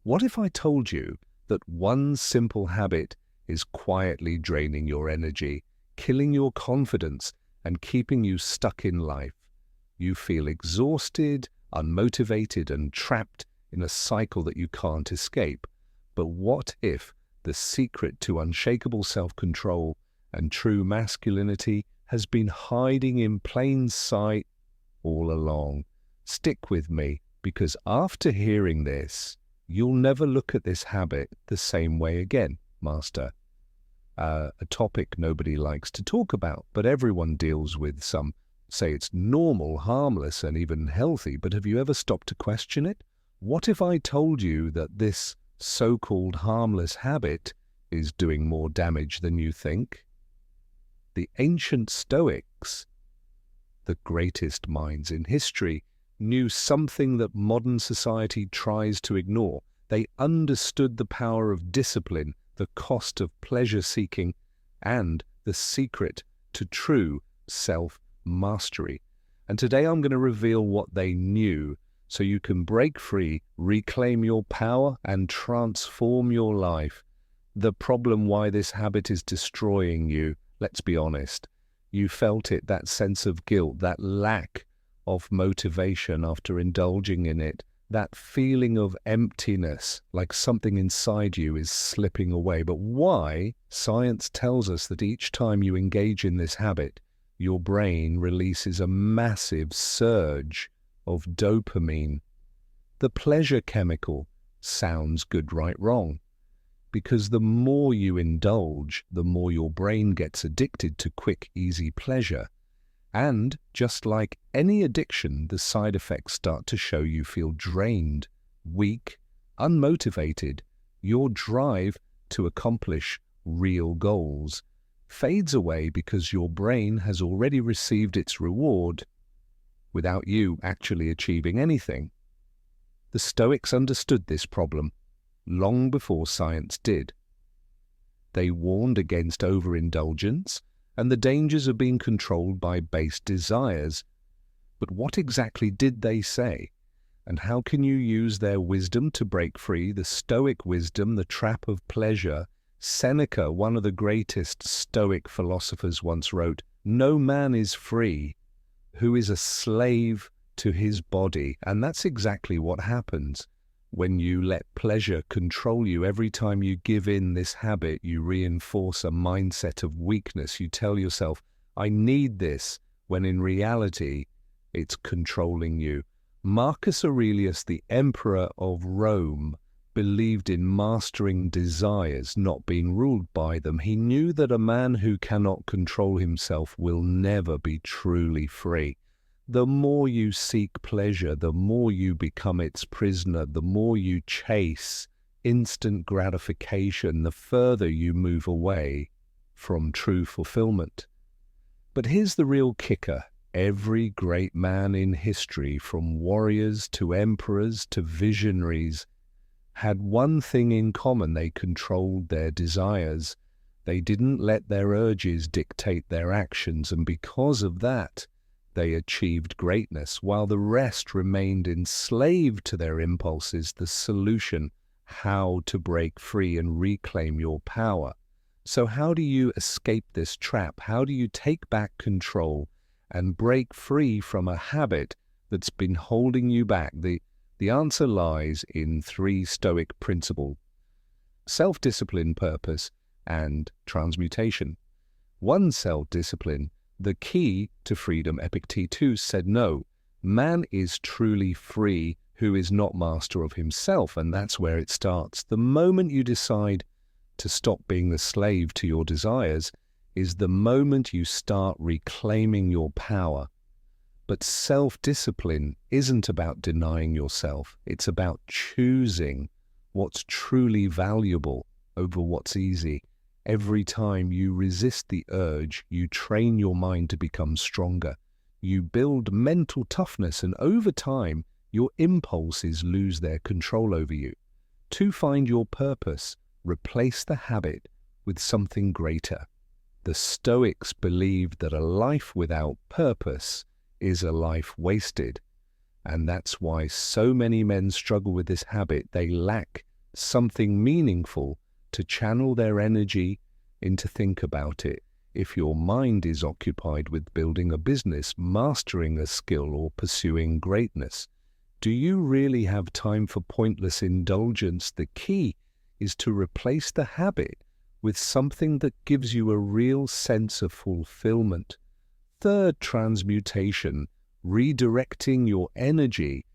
What if I told you that one simple habit is quietly draining your energy, killing your confidence, and keeping you stuck in life? You feel exhausted, unmotivated, and trapped in a cycle that you can't escape. But what if the secret to unshakable self-control and true masculinity has been hiding in plain sight all along? Stick with me, because after hearing this, you'll never look at this habit the same way again, Master. A topic nobody likes to talk about, but everyone deals with. Some say it's normal, harmless, and even healthy, but have you ever stopped to question it? What if I told you that this so-called harmless habit is doing more damage than you think? The ancient Stoics, the greatest minds in history, knew something that modern society tries to ignore. They understood the power of discipline, the cost of pleasure-seeking, and the secret to true self-mastery. And today I'm going to reveal what they knew so you can break free, reclaim your power, and transform your life. The problem why this habit is destroying you, let's be honest. You felt it, that sense of guilt, that lack of motivation after indulging in it, that feeling of emptiness, like something inside you is slipping away. But why? Science tells us that each time you engage in this habit, your brain releases a massive surge of dopamine. The pleasure chemical. Sounds good, right, wrong. Because the more you indulge, the more your brain gets addicted to quick, easy pleasure. And just like any addiction, the side effects start to show. You feel drained, weak, unmotivated. Your drive to accomplish real goals fades away because your brain has already received its reward without you actually achieving anything. The Stoics understood this problem long before science did. They warned against overindulgence and the dangers of being controlled by base desires. But what exactly did they say? And how can you use their wisdom to break free? The Stoic wisdom, the trap of pleasure. Seneca, one of the greatest Stoic philosophers, once wrote, "No man is free who is a slave to his body." And that's exactly what happens when you let pleasure control you. Every time you give in this habit, you reinforce a mindset of weakness. You tell yourself, I need this, when in reality, it's controlling you. Marcus Aurelius, the emperor of Rome, believed in mastering desires, not being ruled by them. He knew that a man who cannot control himself will never be truly free. The more you seek pleasure, the more you become its prisoner. The more you chase instant gratification, the further you move away from true fulfillment. But here's the real kicker. Every great man in history, from warriors to emperors to visionaries, had one thing in common. They controlled their desires. They didn't let their urges dictate their actions, and because of that, they achieved greatness, while the rest remained enslaved to their impulses. The solution: how to break free and reclaim your power. So how do you escape this trap? How do you take back control and break free from a habit that's been holding you back? The answer lies in 3 Stoic principles: self-discipline, purpose, and transmutation. 1. Self-discipline. The key to freedom. Epictetus said, no, man is truly free who is not master of himself, and that's where it starts. The moment you decide to stop being the slave to your desires is the moment you start reclaiming your power. But self-discipline isn't about denying yourself. It's about choosing what's truly valuable over what's easy. Every time you resist the urge, you train your mind to become stronger. You build mental toughness, and over time, your impulses lose their control over you. To find your purpose, replace the habit with something greater. The Stoics believed that a life without purpose is a life wasted. And that's why so many men struggle with this habit. They lack something meaningful, to channel their energy into think about it. If your mind is occupied with building a business, mastering a skill, or pursuing greatness, do you really have time for pointless indulgence? The key is to replace the habit with something that gives you a real sense of fulfillment. Third, transmutation, redirecting your energy.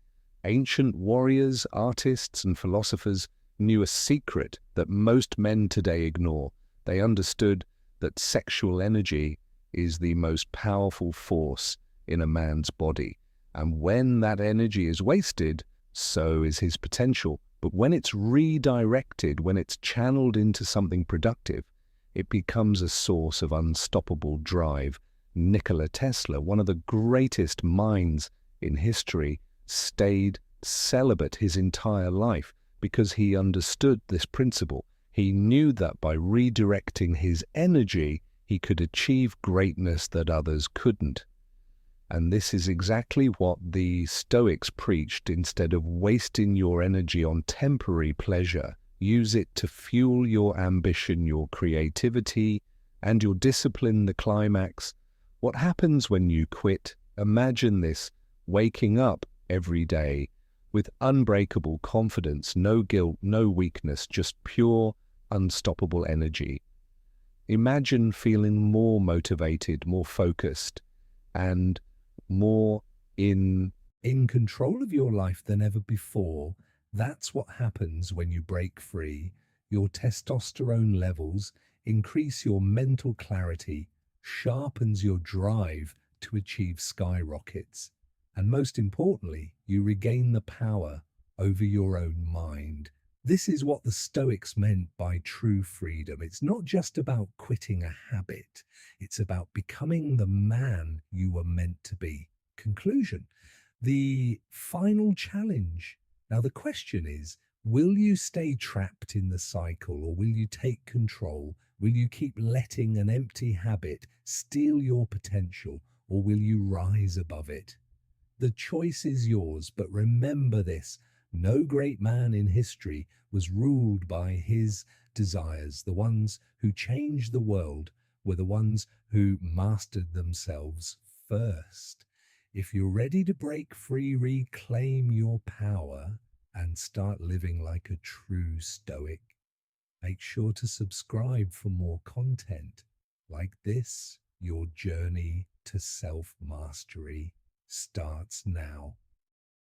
Ancient warriors, artists, and philosophers knew a secret that most men today ignore. They understood that sexual energy is the most powerful force in a man's body. And when that energy is wasted, so is his potential. But when it's redirected, when it's channeled into something productive, it becomes a source of unstoppable drive. Nikola Tesla, one of the greatest minds in history, stayed celibate his entire life because he understood this principle. He knew that by redirecting his energy, he could achieve greatness that others couldn't. And this is exactly what the Stoics preached. Instead of wasting your energy on temporary pleasure, use it to fuel your ambition, your creativity, and your discipline. The climax. What happens when you quit? Imagine this: waking up every day with unbreakable confidence, no guilt, no weakness, just pure, unstoppable energy. Imagine feeling more motivated, more focused, and more in control of your life than ever before. That's what happens when you break free. Your testosterone levels increase, your mental clarity sharpens, your drive to achieve skyrockets. And most importantly, you regain the power over your own mind. This is what the Stoics meant by true freedom. It's not just about quitting a habit. It's about becoming the man you were meant to be. Conclusion. The final challenge. Now the question is, will you stay trapped in the cycle, or will you take control? Will you keep letting an empty habit steal your potential, or will you rise above it? The choice is yours, but remember this: no great man in history was ruled by his desires. The ones who changed the world were the ones who mastered themselves first. If you're ready to break free, reclaim your power, and start living like a true Stoic, make sure to subscribe for more content like this. Your journey to self-mastery starts now.